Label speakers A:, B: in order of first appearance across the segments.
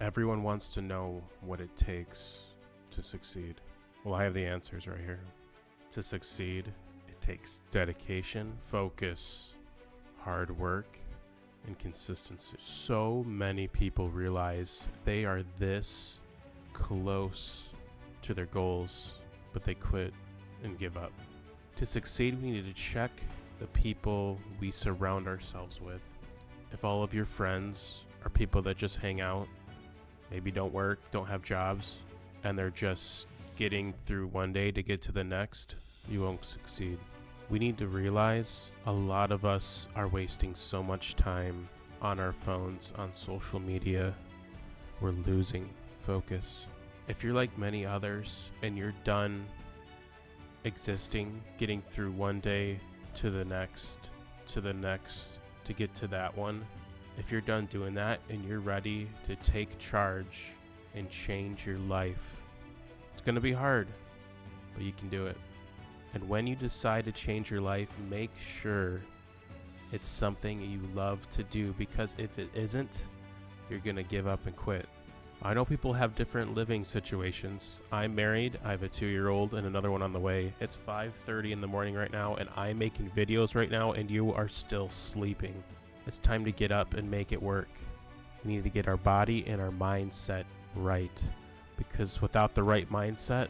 A: Everyone wants to know what it takes to succeed. Well, I have the answers right here. To succeed, it takes dedication, focus, hard work, and consistency. So many people realize they are this close to their goals, but they quit and give up. To succeed, we need to check the people we surround ourselves with. If all of your friends are people that just hang out, maybe don't work, don't have jobs, and they're just getting through one day to get to the next, you won't succeed. We need to realize a lot of us are wasting so much time on our phones, on social media. We're losing focus. If you're like many others and you're done existing, getting through one day to the next, to get to that one, if you're done doing that and you're ready to take charge and change your life, it's going to be hard, but you can do it. And when you decide to change your life, make sure it's something you love to do, because if it isn't, you're going to give up and quit. I know people have different living situations. I'm married. I have a 2-year-old and another one on the way. It's 5:30 in the morning right now, and I'm making videos right now, and you are still sleeping. It's time to get up and make it work. We need to get our body and our mindset right, because without the right mindset,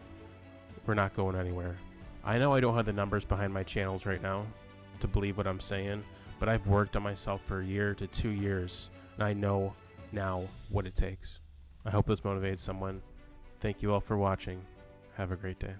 A: we're not going anywhere. I know I don't have the numbers behind my channels right now to believe what I'm saying, but I've worked on myself for a year to 2 years, and I know now what it takes. I hope this motivates someone. Thank you all for watching. Have a great day.